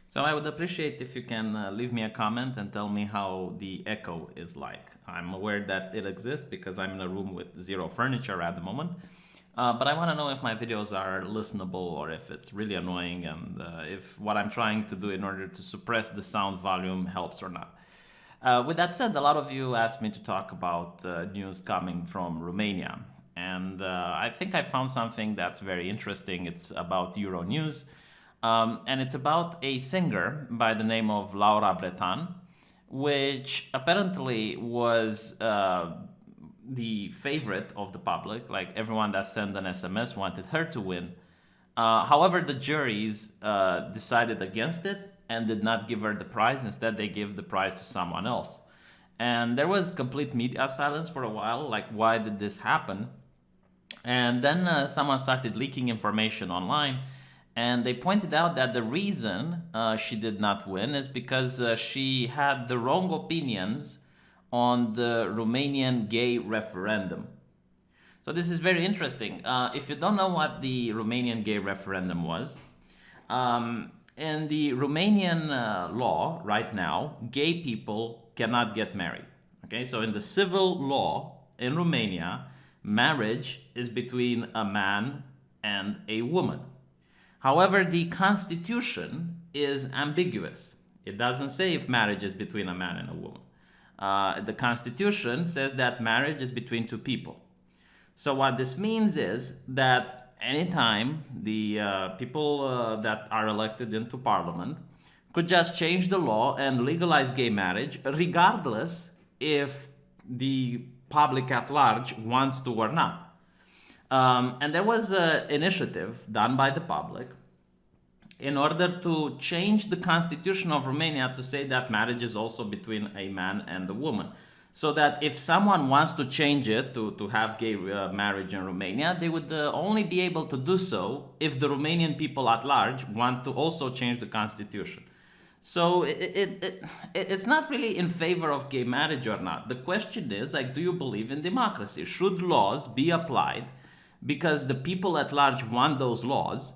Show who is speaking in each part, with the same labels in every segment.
Speaker 1: So I would appreciate if you can leave me a comment and tell me how the echo is like. I'm aware that it exists because I'm in a room with zero furniture at the moment. But I want to know if my videos are listenable or if it's really annoying and if what I'm trying to do in order to suppress the sound volume helps or not. With that said, a lot of you asked me to talk about news coming from Romania. And I think I found something that's very interesting. It's about Euro News. And it's about a singer by the name of Laura Bretan, which apparently was the favorite of the public. Like everyone that sent an SMS wanted her to win. However, the juries decided against it and did not give her the prize. Instead, they gave the prize to someone else. And there was complete media silence for a while. Like, why did this happen? And then someone started leaking information online, and they pointed out that the reason she did not win is because she had the wrong opinions on the Romanian gay referendum. So this is very interesting. If you don't know what the Romanian gay referendum was, in the Romanian law right now, gay people cannot get married. Okay, so in the civil law in Romania, marriage is between a man and a woman. However, the constitution is ambiguous. It doesn't say if marriage is between a man and a woman. The constitution says that marriage is between two people. So what this means is that anytime the people that are elected into parliament could just change the law and legalize gay marriage, regardless if the public at large wants to or not. And there was an initiative done by the public in order to change the constitution of Romania to say that marriage is also between a man and a woman. So that if someone wants to change it to have gay marriage in Romania, they would only be able to do so if the Romanian people at large want to also change the constitution. So it's not really in favor of gay marriage or not. The question is, like, do you believe in democracy? Should laws be applied because the people at large want those laws?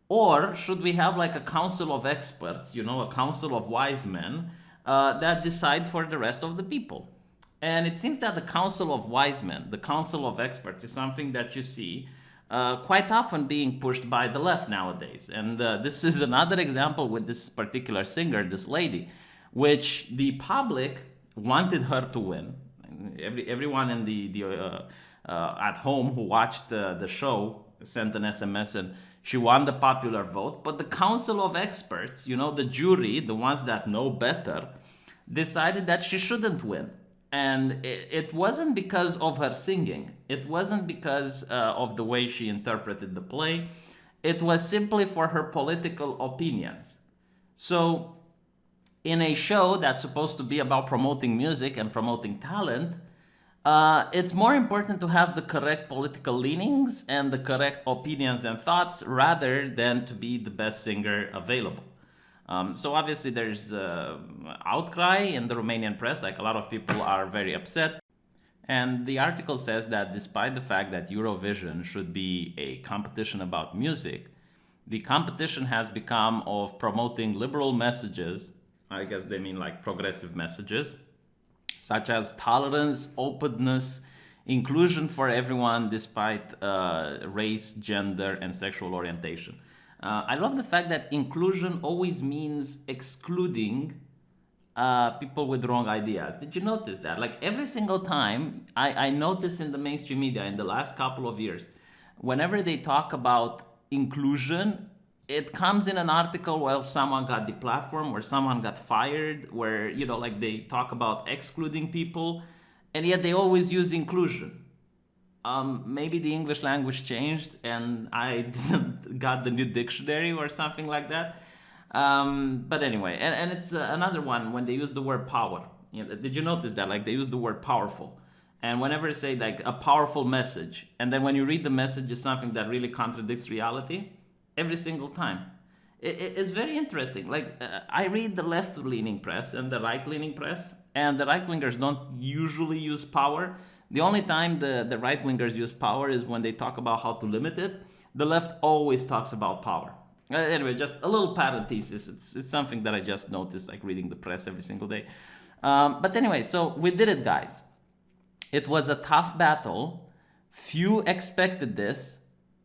Speaker 1: Or should we have like a council of experts, a council of wise men that decide for the rest of the people? And it seems that the council of wise men, the council of experts, is something that you see quite often being pushed by the left nowadays. And this is another example with this particular singer, this lady, which the public wanted her to win. Everyone in the at home who watched the show sent an SMS and she won the popular vote. But the council of experts, the jury, the ones that know better, decided that she shouldn't win. And it wasn't because of her singing. It wasn't because of the way she interpreted the play. It was simply for her political opinions. So in a show that's supposed to be about promoting music and promoting talent, it's more important to have the correct political leanings and the correct opinions and thoughts rather than to be the best singer available. So obviously there's outcry in the Romanian press, like a lot of people are very upset. And the article says that despite the fact that Eurovision should be a competition about music, the competition has become of promoting liberal messages. I guess they mean like progressive messages, such as tolerance, openness, inclusion for everyone despite race, gender, and sexual orientation. I love the fact that inclusion always means excluding people with wrong ideas. Did you notice that? Like every single time, I notice in the mainstream media in the last couple of years, whenever they talk about inclusion, it comes in an article where someone got deplatformed, where someone got fired, where, like they talk about excluding people, and yet they always use inclusion. Maybe the English language changed and I didn't got the new dictionary or something like that. But anyway, and it's another one when they use the word power. Did you notice that? Like they use the word powerful. And whenever they say like a powerful message, and then when you read the message is something that really contradicts reality, every single time. It's very interesting. Like I read the left-leaning press and the right-leaning press, and the right-wingers don't usually use power. The only time the right-wingers use power is when they talk about how to limit it. The left always talks about power. Anyway, just a little parenthesis. It's something that I just noticed, like reading the press every single day. But anyway, so we did it, guys. It was a tough battle. Few expected this,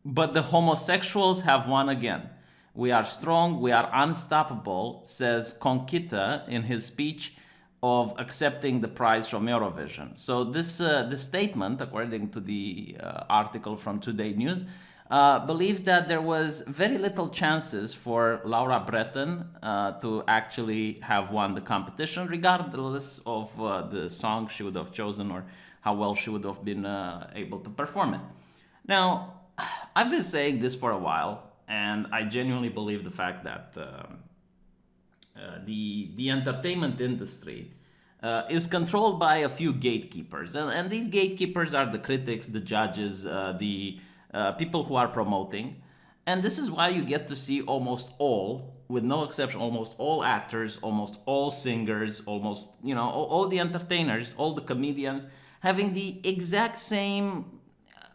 Speaker 1: but the homosexuals have won again. We are strong, we are unstoppable, says Conchita in his speech of accepting the prize from Eurovision. So this statement, according to the article from Today News, believes that there was very little chances for Laura Breton to actually have won the competition, regardless of the song she would have chosen or how well she would have been able to perform it. Now, I've been saying this for a while, and I genuinely believe the fact that the entertainment industry is controlled by a few gatekeepers, and these gatekeepers are the critics, the judges, the people who are promoting, and this is why you get to see almost all, with no exception, almost all actors, almost all singers, almost all the entertainers, all the comedians having the exact same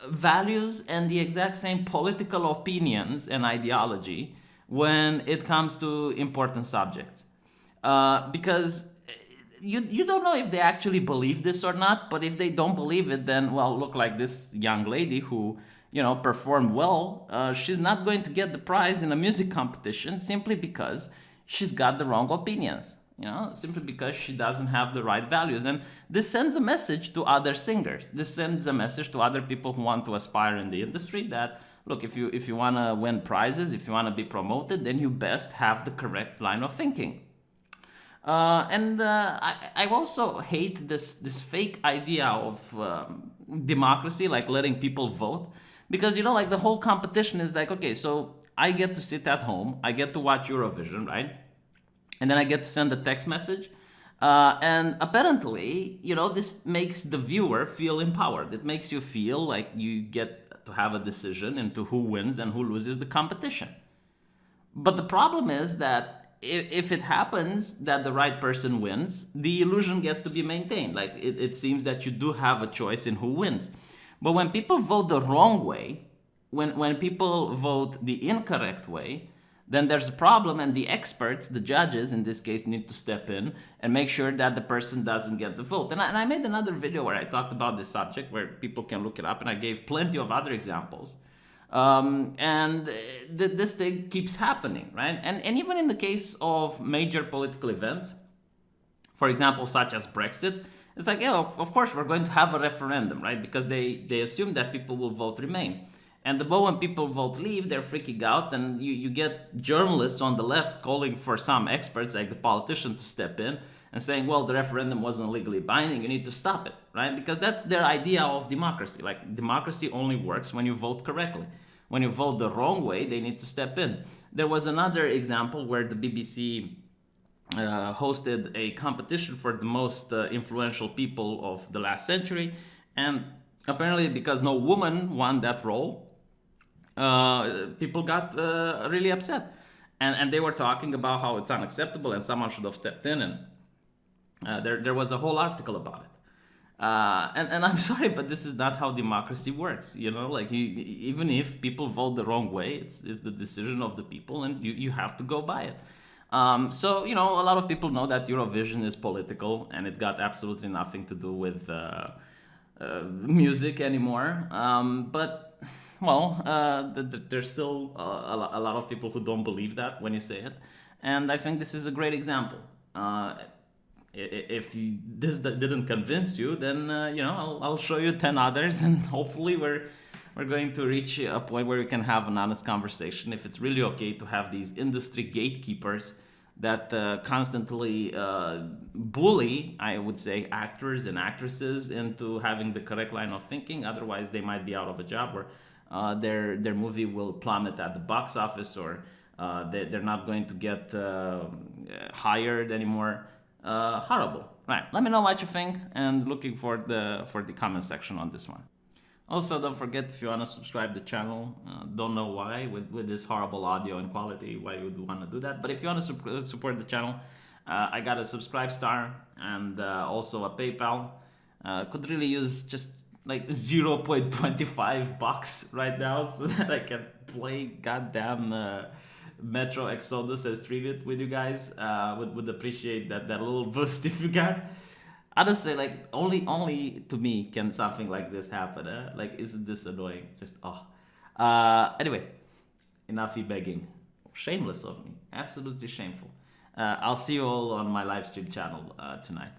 Speaker 1: values and the exact same political opinions and ideology when it comes to important subjects. Because you don't know if they actually believe this or not, but if they don't believe it, then, well, look, like this young lady who, performed well, she's not going to get the prize in a music competition simply because she's got the wrong opinions. Simply because she doesn't have the right values. And this sends a message to other singers. This sends a message to other people who want to aspire in the industry that, look, if you want to win prizes, if you want to be promoted, then you best have the correct line of thinking. I also hate this fake idea of democracy, like letting people vote. Because, like the whole competition is like, okay, so I get to sit at home, I get to watch Eurovision, right? And then I get to send a text message. And apparently, this makes the viewer feel empowered. It makes you feel like you get to have a decision into who wins and who loses the competition. But the problem is that if it happens that the right person wins, the illusion gets to be maintained. Like it seems that you do have a choice in who wins. But when people vote the wrong way, when people vote the incorrect way, then there's a problem, and the experts, the judges in this case, need to step in and make sure that the person doesn't get the vote. And I made another video where I talked about this subject, where people can look it up, and I gave plenty of other examples. This thing keeps happening, right? And even in the case of major political events, for example, such as Brexit, it's like, of course we're going to have a referendum, right? Because they assume that people will vote Remain. And the moment people vote leave, they're freaking out, and you get journalists on the left calling for some experts, like the politician, to step in and saying, well, the referendum wasn't legally binding, you need to stop it, right? Because that's their idea of democracy. Like, democracy only works when you vote correctly. When you vote the wrong way, they need to step in. There was another example where the BBC hosted a competition for the most influential people of the last century, and apparently because no woman won that role, people got really upset, and they were talking about how it's unacceptable and someone should have stepped in, and there was a whole article about it. And I'm sorry, but this is not how democracy works. Like even if people vote the wrong way, it's the decision of the people, and you have to go by it. So a lot of people know that Eurovision is political, and it's got absolutely nothing to do with music anymore. But well, there's still a lot of people who don't believe that when you say it, and I think this is a great example. If this didn't convince you, then I'll show you 10 others, and hopefully we're going to reach a point where we can have an honest conversation. If it's really okay to have these industry gatekeepers that constantly bully, I would say, actors and actresses into having the correct line of thinking. Otherwise, they might be out of a job, or their movie will plummet at the box office, or they're not going to get hired anymore. Horrible. Right. Let me know what you think, and looking for the comment section on this one. Also, don't forget, if you want to subscribe to the channel, don't know why with this horrible audio and quality why you would want to do that, but if you want to support the channel, I got a subscribe star and also a PayPal. Could really use just like 0.25 bucks right now so that I can play goddamn Metro Exodus as tribute with you guys. Would appreciate that little boost if you got. I just say like only to me can something like this happen. Like isn't this annoying? Just oh. Anyway, enough begging. Shameless of me. Absolutely shameful. I'll see you all on my live stream channel tonight.